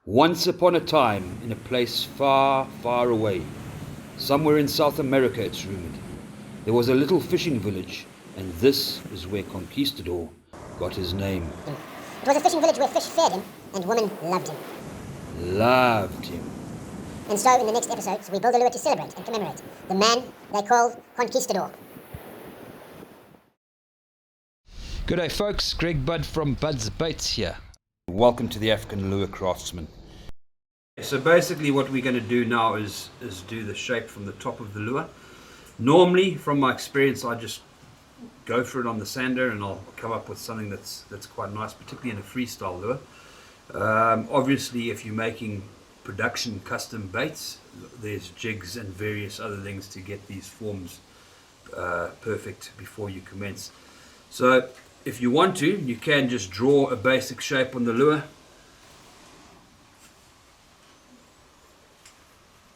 Once upon a time, in a place far, far away, somewhere in South America it's rumored, there was a little fishing village, and this is where Conquistador got his name. It was a fishing village where fish fed him, and women loved him. Loved him. And so, in the next episodes, we build a lure to celebrate and commemorate the man they called Conquistador. G'day folks, Greg Budd from Bud's Baits here. Welcome to the African Lure Craftsman. So basically what we're going to do now is do the shape from the top of the lure. Normally, from my experience, I just go for it on the sander and I'll come up with something that's quite nice, particularly in a freestyle lure. Obviously, if you're making production custom baits, there's jigs and various other things to get these forms perfect before you commence. So if you want to, you can just draw a basic shape on the lure.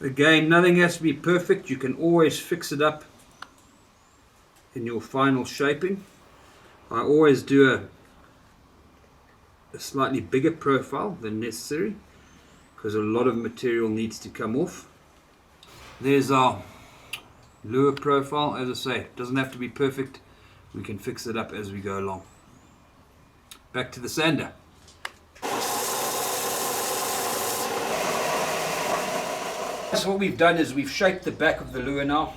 Again, nothing has to be perfect. You can always fix it up in your final shaping. I always do a slightly bigger profile than necessary because a lot of material needs to come off. There's our lure profile. As I say, it doesn't have to be perfect. We can fix it up as we go along. Back to the sander. So what we've done is we've shaped the back of the lure now.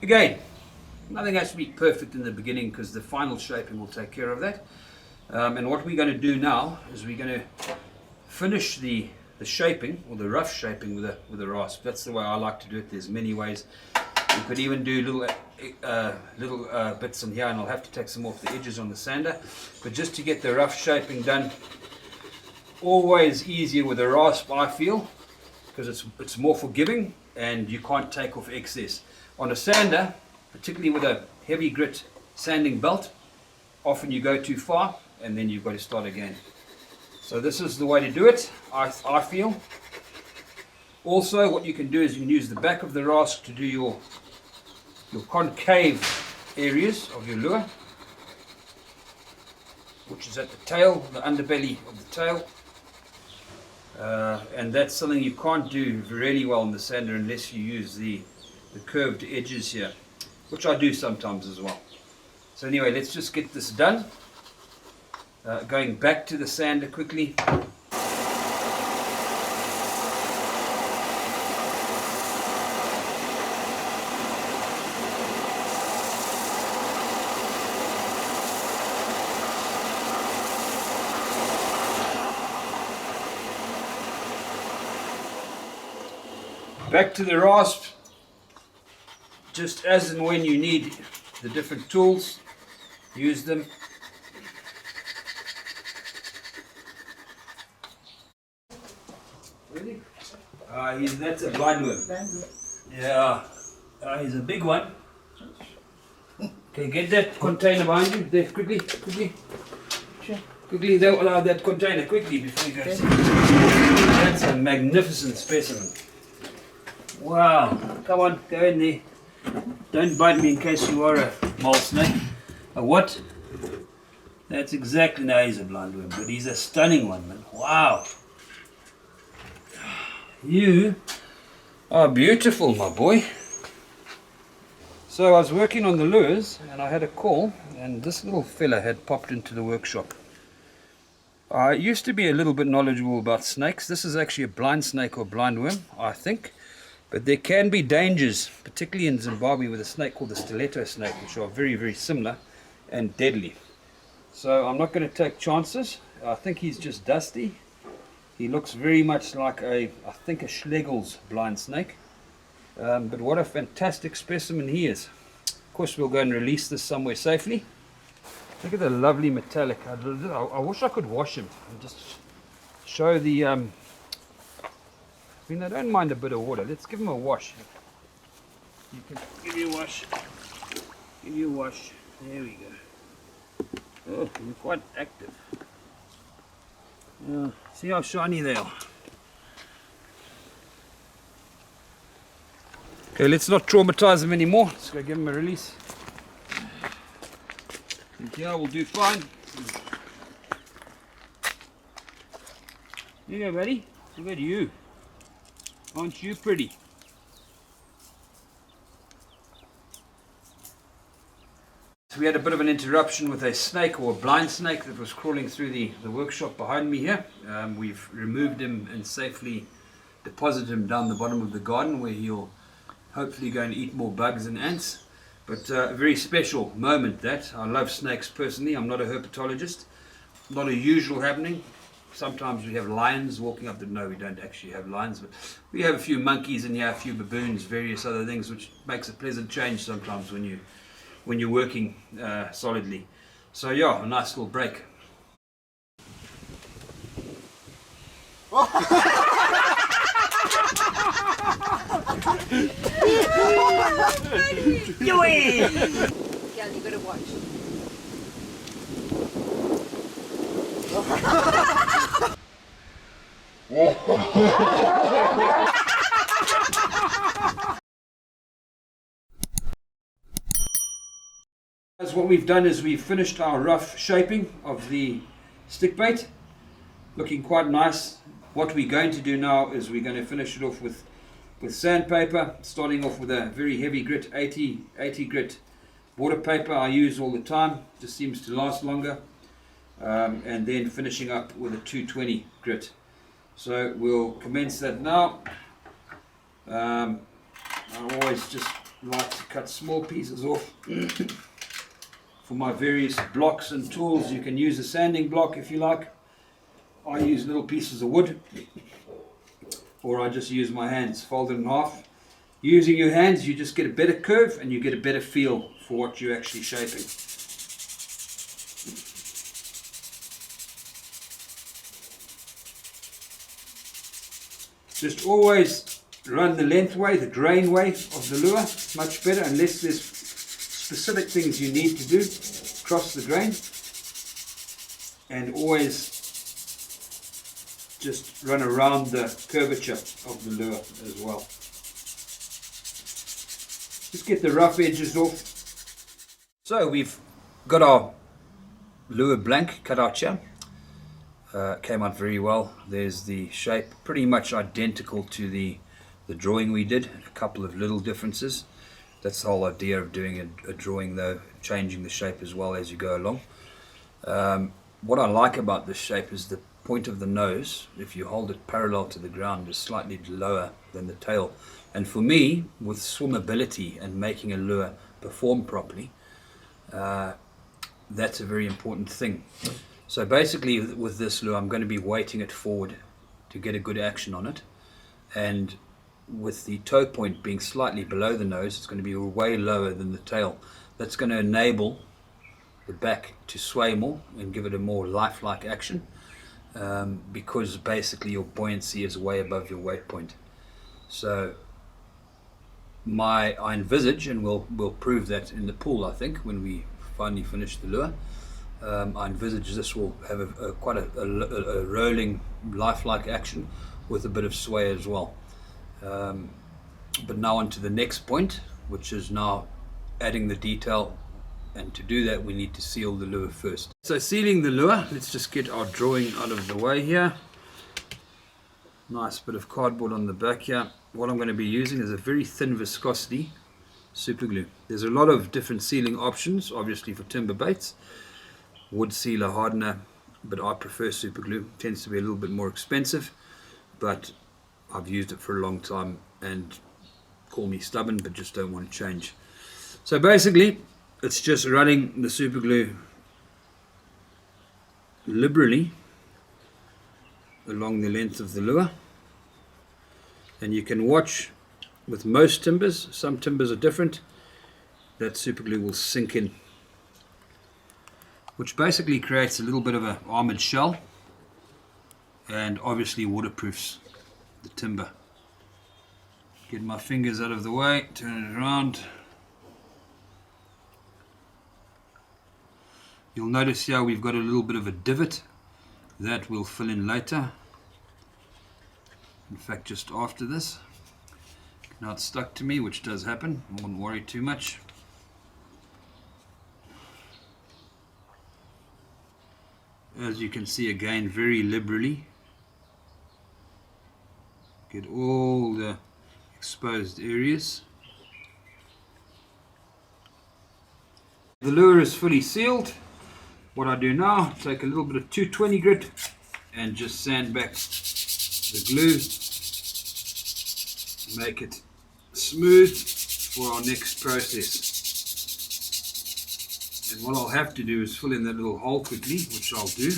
Again, nothing has to be perfect in the beginning because the final shaping will take care of that. And what we're going to do now is we're going to finish the shaping, or the rough shaping, with a rasp. That's the way I like to do it. There's many ways. You could even do little bits in here, and I'll have to take some off the edges on the sander. But just to get the rough shaping done, always easier with a rasp, I feel, because it's more forgiving and you can't take off excess. On a sander, particularly with a heavy grit sanding belt, often you go too far and then you've got to start again. So this is the way to do it, I feel. Also, what you can do is you can use the back of the rasp to do your concave areas of your lure, which is at the tail, the underbelly of the tail. And that's something you can't do really well on the sander unless you use the curved edges here, which I do sometimes as well. So anyway, let's just get this done. Going back to the sander quickly. Back to the rasp, just as and when you need the different tools, use them. Really? That's a blind worm. Yeah, he's a big one. Okay, get that container behind you, there, quickly. Sure. Quickly, allow that container quickly before you go. That's a magnificent specimen. Wow, come on, go in there. Don't bite me in case you are a mole snake. A what? That's exactly, no, he's a blind worm, but he's a stunning one, man. Wow. You are beautiful, my boy. So I was working on the lures and I had a call, and this little fella had popped into the workshop. I used to be a little bit knowledgeable about snakes. This is actually a blind snake or blind worm, I think. But there can be dangers, particularly in Zimbabwe, with a snake called the stiletto snake, which are very, very similar and deadly. So I'm not going to take chances. I think he's just dusty. He looks very much like I think a Schlegel's blind snake. But what a fantastic specimen he is. Of course, we'll go and release this somewhere safely. Look at the lovely metallic. I wish I could wash him and just show the... I mean, I don't mind a bit of water. Let's give him a wash. You can give you a wash. Give you a wash. There we go. Oh, they're quite active. Yeah, see how shiny they are. Okay, let's not traumatize them anymore. Let's go give them a release. And here we'll do fine. Here you go, buddy. Look at you. Aren't you pretty? So we had a bit of an interruption with a snake, or a blind snake, that was crawling through the workshop behind me here. We've removed him and safely deposited him down the bottom of the garden, where he'll hopefully go and eat more bugs and ants. But a very special moment that. I love snakes personally. I'm not a herpetologist. Not a usual happening. Sometimes we have lions walking up the... No, we don't actually have lions, but we have a few monkeys in here, a few baboons, various other things, which makes a pleasant change sometimes when you're working solidly. So yeah, a nice little break. Yeah, you gotta watch. As what we've done is we've finished our rough shaping of the stick bait, looking quite nice. What we're going to do now is we're going to finish it off with sandpaper, starting off with a very heavy grit, 80 grit water paper I use all the time, just seems to last longer, and then finishing up with a 220 grit. So we'll commence that now. I always just like to cut small pieces off for my various blocks and tools. You can use a sanding block if you like. I use little pieces of wood, or I just use my hands, fold it in half. Using your hands, you just get a better curve and you get a better feel for what you're actually shaping. Just always run the length way, the grain way of the lure, much better, unless there's specific things you need to do. Cross the grain, and always just run around the curvature of the lure as well. Just get the rough edges off. So we've got our lure blank cut out here. Came out very well. There's the shape, pretty much identical to the drawing we did. A couple of little differences. That's the whole idea of doing a drawing, though, changing the shape as well as you go along. What I like about this shape is the point of the nose, if you hold it parallel to the ground, is slightly lower than the tail. And for me, with swimmability and making a lure perform properly, that's a very important thing. So basically with this lure, I'm going to be weighting it forward to get a good action on it, and with the toe point being slightly below the nose, it's going to be way lower than the tail. That's going to enable the back to sway more and give it a more lifelike action, because basically your buoyancy is way above your weight point. So I envisage, and we'll prove that in the pool, I think, when we finally finish the lure, I envisage this will have quite a rolling, lifelike action with a bit of sway as well. But now on to the next point, which is now adding the detail, and to do that we need to seal the lure first. So sealing the lure, let's just get our drawing out of the way here. Nice bit of cardboard on the back here. What I'm going to be using is a very thin viscosity super glue. There's a lot of different sealing options, obviously, for timber baits. Wood sealer, hardener, but I prefer super glue. It tends to be a little bit more expensive, but I've used it for a long time, and call me stubborn, but just don't want to change. So basically it's just running the super glue liberally along the length of the lure, and you can watch with most timbers, some timbers are different, that super glue will sink in, which basically creates a little bit of an armored shell and obviously waterproofs the timber. Get my fingers out of the way, turn it around. You'll notice here we've got a little bit of a divot that we'll fill in later. In fact, just after this. Now it's stuck to me, which does happen. I won't worry too much. As you can see, again, very liberally Get all the exposed areas. The lure is fully sealed. What I do now, take a little bit of 220 grit and just sand back the glue, make it smooth for our next process. And what I'll have to do is fill in that little hole quickly, which I'll do.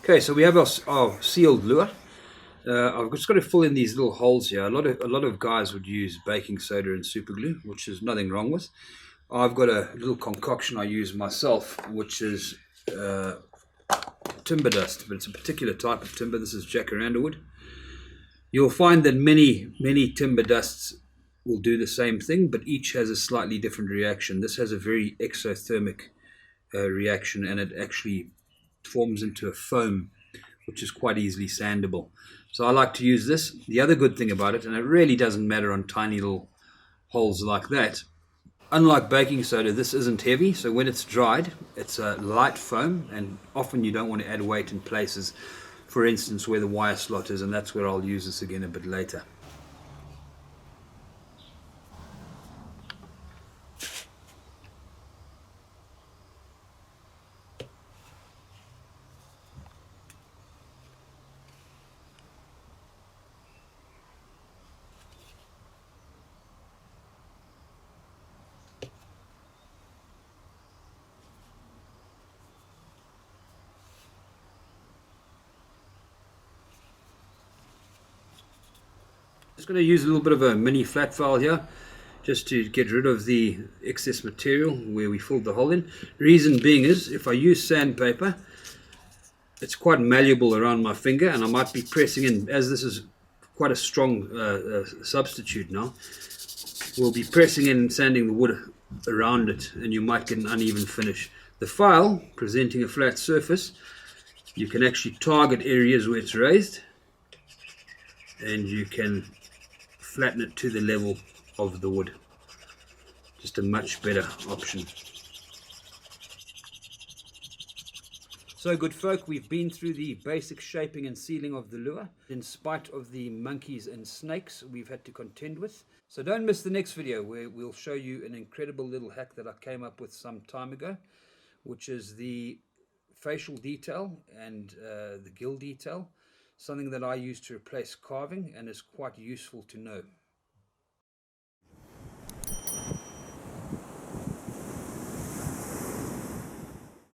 Okay, so we have our sealed lure. I've just got to fill in these little holes here. A lot of guys would use baking soda and super glue, which is nothing wrong with. I've got a little concoction I use myself, which is timber dust, but it's a particular type of timber. This is jacaranda wood. You'll find that many timber dusts will do the same thing, but each has a slightly different reaction. This has a very exothermic reaction, and it actually forms into a foam, which is quite easily sandable. So I like to use this. The other good thing about it, and it really doesn't matter on tiny little holes like that, unlike baking soda, this isn't heavy, so when it's dried, it's a light foam, and often you don't want to add weight in places, for instance, where the wire slot is, and that's where I'll use this again a bit later. Just going to use a little bit of a mini flat file here just to get rid of the excess material where we filled the hole in. Reason being is, if I use sandpaper, it's quite malleable around my finger, and I might be pressing in, as this is quite a strong substitute now, we'll be pressing in and sanding the wood around it, and you might get an uneven finish. The file, presenting a flat surface, you can actually target areas where it's raised, and you can flatten it to the level of the wood. Just a much better option. So good folk, we've been through the basic shaping and sealing of the lure. In spite of the monkeys and snakes we've had to contend with. So don't miss the next video, where we'll show you an incredible little hack that I came up with some time ago, which is the facial detail and the gill detail. Something that I use to replace carving, and is quite useful to know.